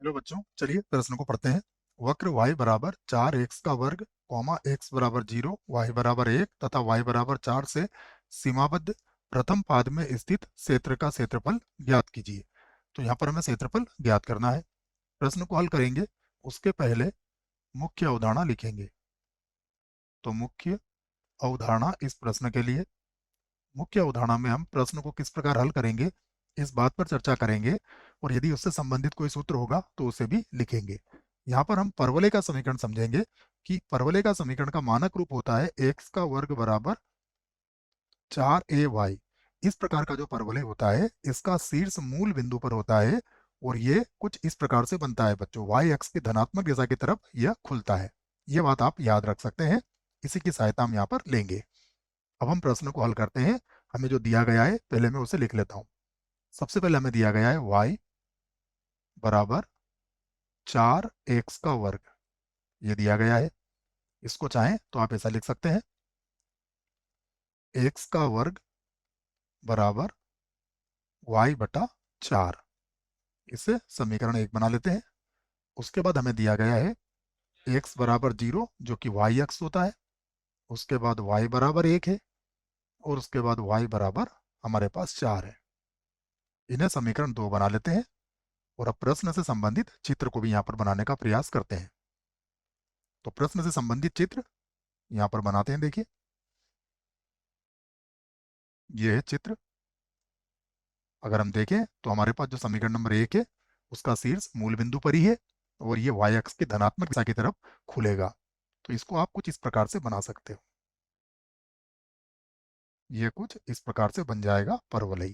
Hello बच्चों, चलिए प्रश्न को पढ़ते हैं। वक्र y बराबर 4x का वर्ग कॉमा x बराबर 0, y बराबर 1 तथा y बराबर 4 से सीमाबद्ध प्रथम पाद में स्थित क्षेत्र का क्षेत्रफल ज्ञात कीजिए। तो यहाँ पर हमें क्षेत्रफल ज्ञात करना है। प्रश्न को हल करेंगे उसके पहले मुख्य अवधारणा लिखेंगे। तो मुख्य अवधारणा इस प्रश्न के लिए, मुख्य अवधारणा में हम प्रश्न को किस प्रकार हल करेंगे इस बात पर चर्चा करेंगे, और यदि उससे संबंधित कोई सूत्र होगा तो उसे भी लिखेंगे। यहाँ पर हम परवलय का समीकरण समझेंगे कि परवलय का समीकरण का मानक रूप होता है एक्स का वर्ग बराबर 4ay। इस प्रकार का जो परवलय होता है इसका शीर्ष मूल बिंदु पर होता है और ये कुछ इस प्रकार से बनता है बच्चों, y अक्ष की धनात्मक दिशा की तरफ यह खुलता है। ये बात आप याद रख सकते हैं, इसी की सहायता हम यहाँ पर लेंगे। अब हम प्रश्न को हल करते हैं। हमें जो दिया गया है पहले मैं उसे लिख लेता हूँ। सबसे पहले हमें दिया गया है y बराबर 4x का वर्ग, ये दिया गया है। इसको चाहें तो आप ऐसा लिख सकते हैं, x का वर्ग बराबर y बटा 4। इसे समीकरण 1 बना लेते हैं। उसके बाद हमें दिया गया है x बराबर 0 जो कि y अक्ष होता है, उसके बाद y बराबर 1 है और उसके बाद y बराबर हमारे पास 4 है। इन्हें समीकरण 2 बना लेते हैं और अब प्रश्न से संबंधित चित्र को भी यहाँ पर बनाने का प्रयास करते हैं। तो प्रश्न से संबंधित चित्र यहाँ पर बनाते हैं। देखिए, ये है चित्र। अगर हम देखें तो हमारे पास जो समीकरण नंबर 1 है उसका शीर्ष मूल बिंदु पर ही है और ये y अक्ष की धनात्मक दिशा की तरफ खुलेगा। तो इसको आप कुछ इस प्रकार से बना सकते हो। ये कुछ इस प्रकार से बन जाएगा परवलय।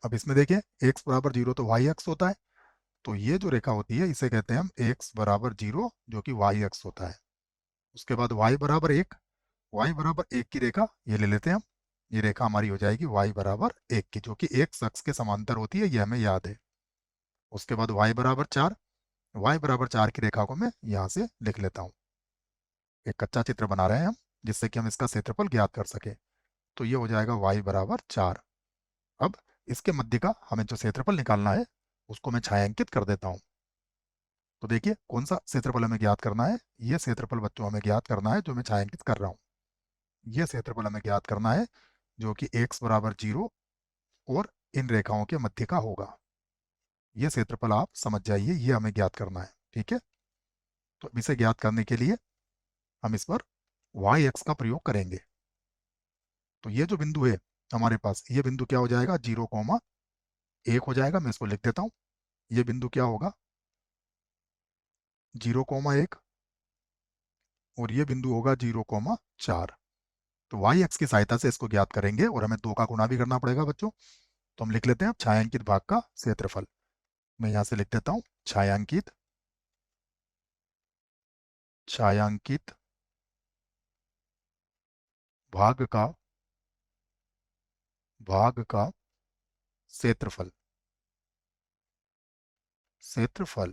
अब इसमें देखिए x बराबर 0 तो y अक्ष होता है, तो ये जो रेखा होती है इसे कहते हैं हम x बराबर 0 जो कि y अक्ष होता है। उसके बाद y बराबर 1, y बराबर 1 की रेखा ये ले लेते हैं हम। ये रेखा हमारी हो जाएगी y बराबर 1 की, जो कि x अक्ष के समांतर होती है, ये हमें याद है। उसके बाद y बराबर 4, y बराबर 4 की रेखा को मैं यहाँ से लिख लेता हूँ। एक कच्चा चित्र बना रहे हैं हम जिससे कि हम इसका क्षेत्रफल ज्ञात कर सके। तो ये हो जाएगा y बराबर 4। अब इसके मध्य का हमें जो क्षेत्रफल निकालना है उसको मैं छायांकित कर देता हूँ। तो देखिए कौन सा क्षेत्रफल हमें ज्ञात करना है। ये क्षेत्रफल बच्चों हमें ज्ञात करना है जो मैं छायांकित कर रहा हूँ। ये क्षेत्रफल हमें ज्ञात करना है जो कि x बराबर 0 और इन रेखाओं के मध्य का होगा। ये क्षेत्रफल आप समझ जाइए, ये हमें ज्ञात करना है। ठीक है, तो इसे ज्ञात करने के लिए हम इस पर y अक्ष का प्रयोग करेंगे। तो ये जो बिंदु है हमारे पास, ये बिंदु क्या हो जाएगा, 0,1 हो जाएगा। मैं इसको लिख देता हूँ। ये बिंदु क्या होगा, 0,1 और ये बिंदु होगा 0,4। तो y अक्ष की सहायता से इसको ज्ञात करेंगे और हमें 2 का गुणा भी करना पड़ेगा बच्चों। तो हम लिख लेते हैं अब छायांकित भाग का क्षेत्रफल। मैं यहाँ से लिख देता हूँ छायांकित छायांकित भाग का क्षेत्रफल। क्षेत्रफल,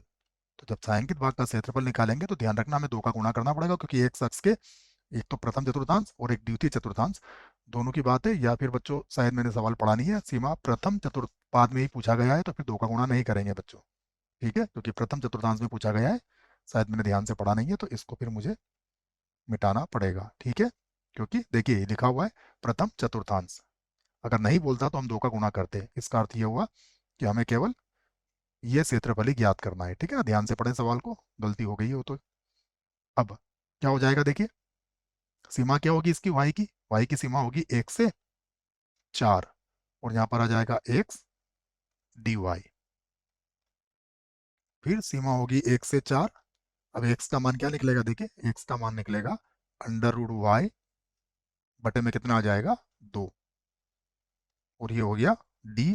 तो जब छायांकित भाग का क्षेत्रफल निकालेंगे तो ध्यान रखना हमें 2 का गुणा करना पड़ेगा, क्योंकि एक शख्स के एक तो प्रथम चतुर्थांश और एक द्वितीय चतुर्थांश दोनों की बात है। या फिर बच्चों शायद मैंने सवाल पढ़ा नहीं है, सीमा प्रथम चतुर्थपाद में ही पूछा गया है, तो फिर 2 का गुणा नहीं करेंगे बच्चों। ठीक है, क्योंकि प्रथम चतुर्थांश में पूछा गया है, शायद मैंने ध्यान से पढ़ा नहीं है, तो इसको फिर मुझे मिटाना पड़ेगा। ठीक है, क्योंकि देखिए लिखा हुआ है प्रथम चतुर्थांश। अगर नहीं बोलता तो हम 2 का गुणा करते। इसका अर्थ ये हुआ कि हमें केवल ये क्षेत्रफल ही ज्ञात करना है। ठीक है ना, ध्यान से पढ़ें सवाल को, गलती हो गई हो तो। अब क्या हो जाएगा, देखिए सीमा क्या होगी इसकी, y की सीमा होगी 1 से 4 और यहाँ पर आ जाएगा x dy। फिर सीमा होगी 1 से 4। अब x का मान क्या निकलेगा, देखिए x का मान निकलेगा अंडर रूट y बटे में कितना आ जाएगा 2, और ये हो गया dy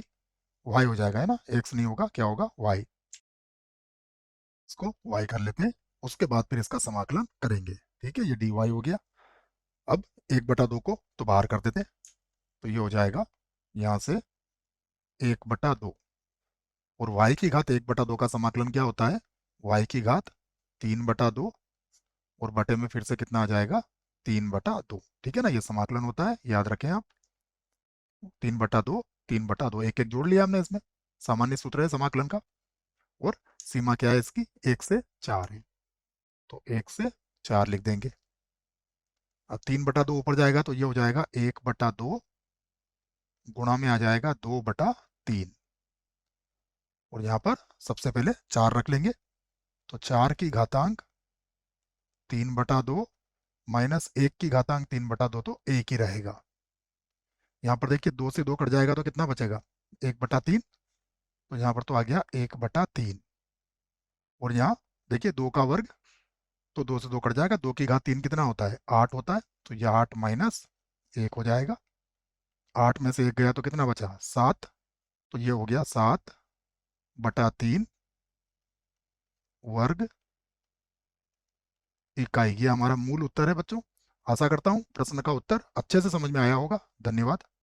हो जाएगा, है ना, x नहीं होगा, क्या होगा y। इसको y कर लेते हैं, उसके बाद फिर इसका समाकलन करेंगे। ठीक है, ये dy हो गया। अब 1/2 को तो बाहर कर देते हैं, तो ये हो जाएगा यहाँ से 1/2, और y की घात 1/2 का समाकलन क्या होता है, y की घात 3/2, और बटे में फिर से कितना आ जाएगा 3/2। ठीक है ना, ये समाकलन होता है, याद रखें आप। 3/2 3/2 एक एक जोड़ लिया हमने इसमें। सामान्य सूत्र है समाकलन का। और सीमा क्या है इसकी, 1 से 4 है, तो 1 से 4 लिख देंगे। अब 3/2 ऊपर जाएगा तो ये हो जाएगा 1/2 गुणा में आ जाएगा 2/3। और यहाँ पर सबसे पहले 4 रख लेंगे, तो 4 की घातांक 3/2 माइनस 1 की घातांक 3/2, तो 1 ही रहेगा। यहाँ पर देखिए 2 से 2 कट जाएगा तो कितना बचेगा, 1/3, तो यहाँ पर तो आ गया 1/3। और यहाँ देखिए 2 का वर्ग, तो 2 से 2 कट जाएगा, 2 की घात 3 कितना होता है, 8 होता है, तो यह 8 माइनस 1 हो जाएगा। 8 में से 1 गया तो कितना बचा, 7, तो ये हो गया 7/3 वर्ग इकाई। ये हमारा मूल उत्तर है बच्चों। आशा करता हूँ प्रश्न का उत्तर अच्छे से समझ में आया होगा। धन्यवाद।